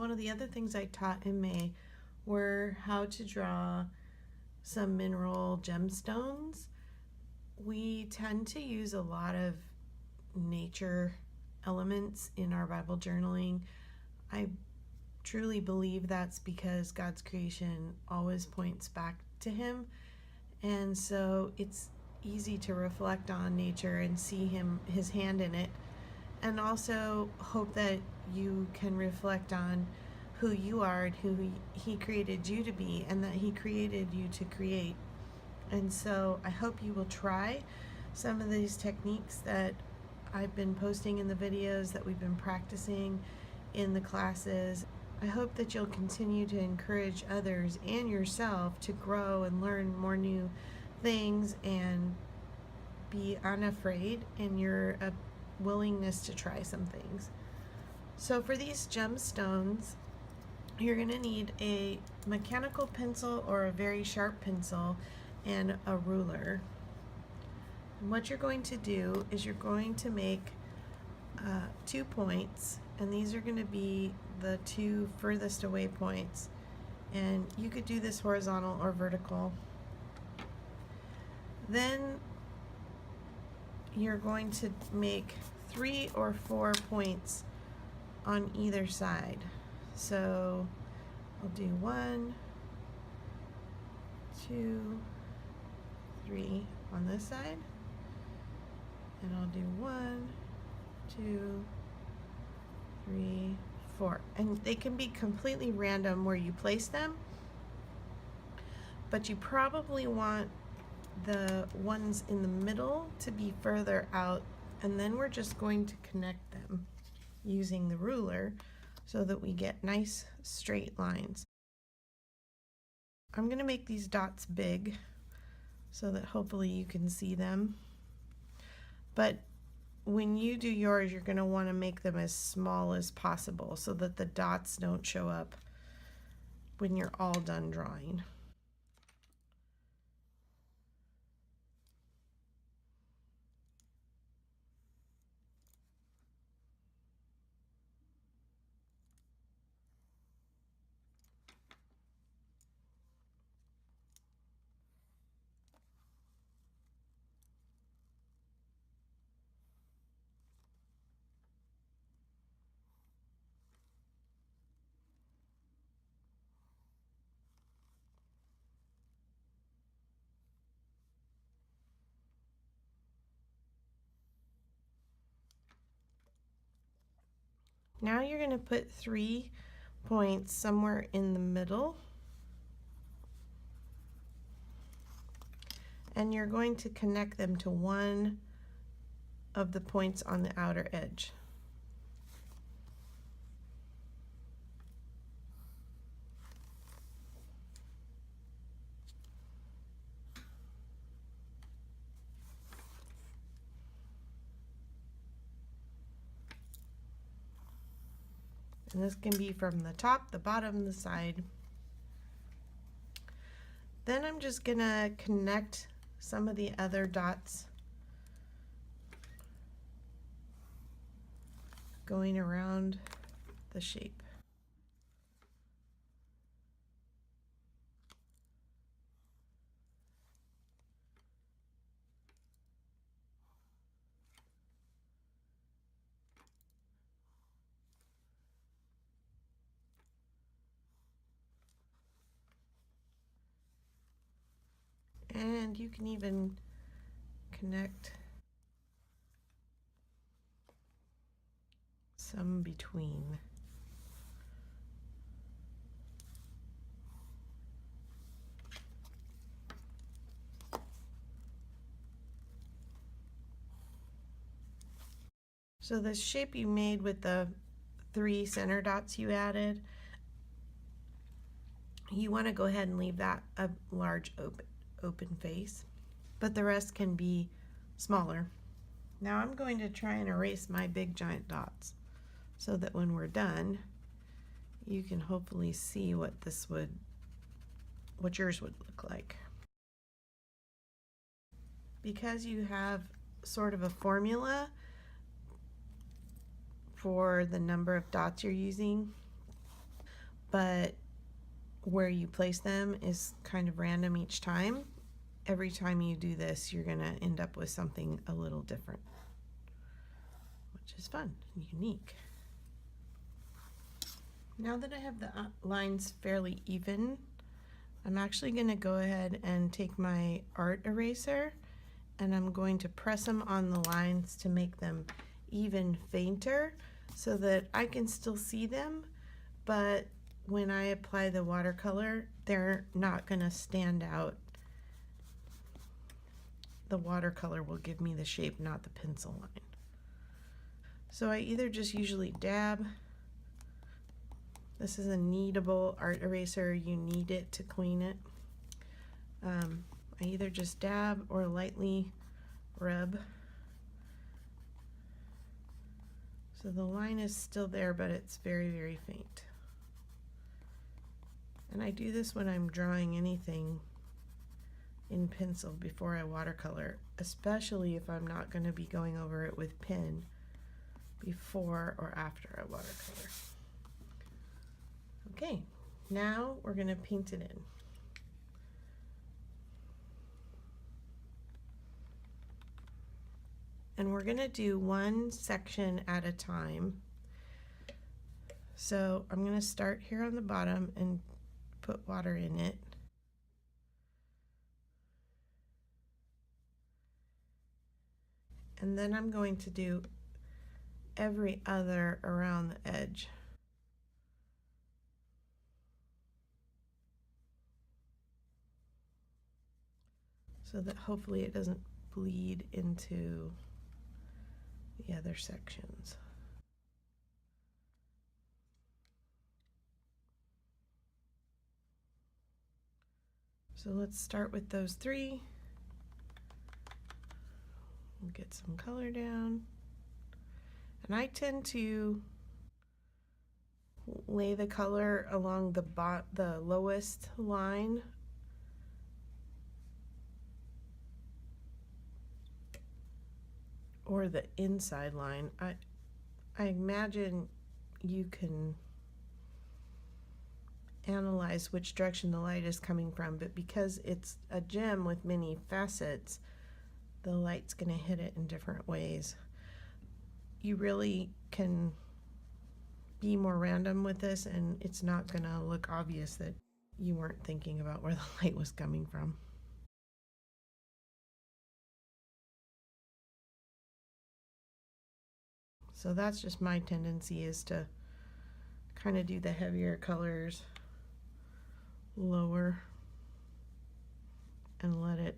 one of the other things I taught in May were how to draw some mineral gemstones. We tend to use a lot of nature elements in our Bible journaling. I truly believe that's because God's creation always points back to Him, and so it's easy to reflect on nature and see His hand in it, and also hope that you can reflect on who you are and who He created you to be, and that He created you to create. And so I hope you will try some of these techniques that I've been posting in the videos, that we've been practicing in the classes. I hope that you'll continue to encourage others and yourself to grow and learn more new things and be unafraid in your willingness to try some things. So for these gemstones, you're going to need a mechanical pencil or a very sharp pencil and a ruler. And what you're going to do is you're going to make 2 points, and these are going to be the 2 furthest away points, and you could do this horizontal or vertical. Then you're going to make 3 or 4 points on either side. So I'll do 1, 2, 3 on this side, and I'll do 1, 2, 3, 4, and they can be completely random where you place them, but you probably want the ones in the middle to be further out, and then we're just going to connect them using the ruler so that we get nice straight lines. I'm going to make these dots big so that hopefully you can see them, but when you do yours, you're going to want to make them as small as possible so that the dots don't show up when you're all done drawing. Now you're going to put 3 points somewhere in the middle, and you're going to connect them to one of the points on the outer edge. And this can be from the top, the bottom, the side. Then I'm just going to connect some of the other dots going around the shape. And you can even connect some between. So the shape you made with the 3 center dots you added, you want to go ahead and leave that a large open face, but the rest can be smaller. Now I'm going to try and erase my big giant dots so that when we're done, you can hopefully see what yours would look like. Because you have sort of a formula for the number of dots you're using, but where you place them is kind of random each time. Every time you do this, you're going to end up with something a little different, which is fun and unique. Now that I have the lines fairly even, I'm actually going to go ahead and take my art eraser and I'm going to press them on the lines to make them even fainter so that I can still see them, but when I apply the watercolor, they're not going to stand out. The watercolor will give me the shape, not the pencil line. So I either just usually dab. This is a kneadable art eraser. You knead it to clean it. I either just dab or lightly rub. So the line is still there, but it's very, very faint. And I do this when I'm drawing anything in pencil before I watercolor, especially if I'm not going to be going over it with pen before or after I watercolor. Okay, now we're going to paint it in. And we're going to do one section at a time. So I'm going to start here on the bottom and put water in it. And then I'm going to do every other around the edge. So that hopefully it doesn't bleed into the other sections. So let's start with those three. We'll get some color down. And I tend to lay the color along the lowest line. Or the inside line. I imagine you can analyze which direction the light is coming from, but because it's a gem with many facets, the light's going to hit it in different ways. You really can be more random with this, and it's not going to look obvious that you weren't thinking about where the light was coming from. So that's just my tendency, is to kind of do the heavier colors lower and let it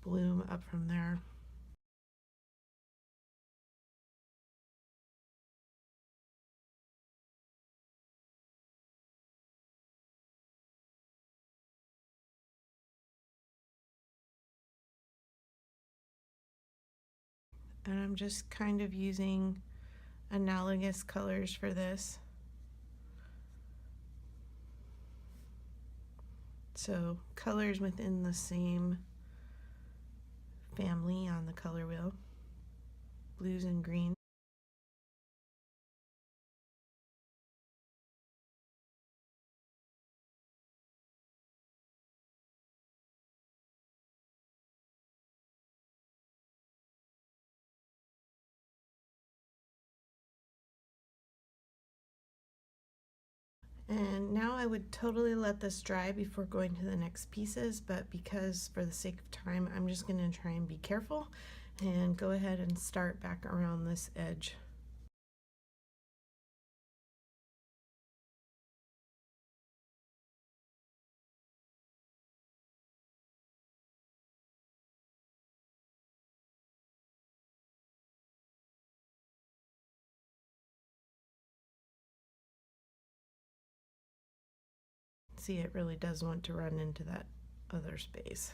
bloom up from there. And I'm just kind of using analogous colors for this. So colors within the same family on the color wheel, blues and greens. And now I would totally let this dry before going to the next pieces, but because for the sake of time, I'm just going to try and be careful and go ahead and start back around this edge. See, it really does want to run into that other space.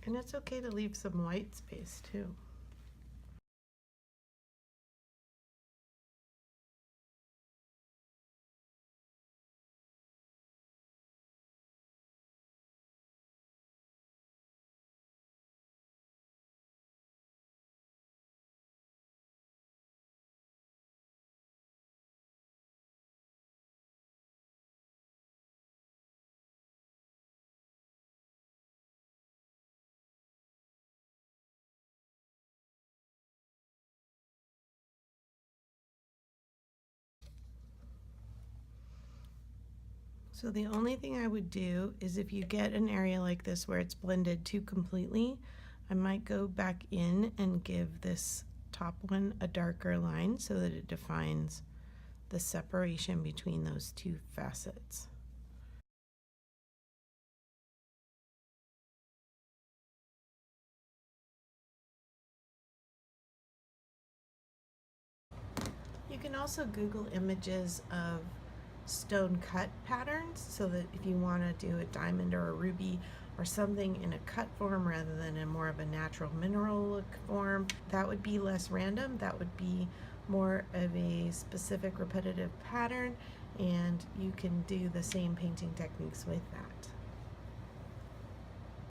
And it's okay to leave some white space too. So the only thing I would do is if you get an area like this where it's blended too completely, I might go back in and give this top one a darker line so that it defines the separation between those two facets. You can also Google images of stone cut patterns so that if you want to do a diamond or a ruby or something in a cut form rather than in more of a natural mineral look form, that would be less random. That would be more of a specific repetitive pattern, and you can do the same painting techniques with that.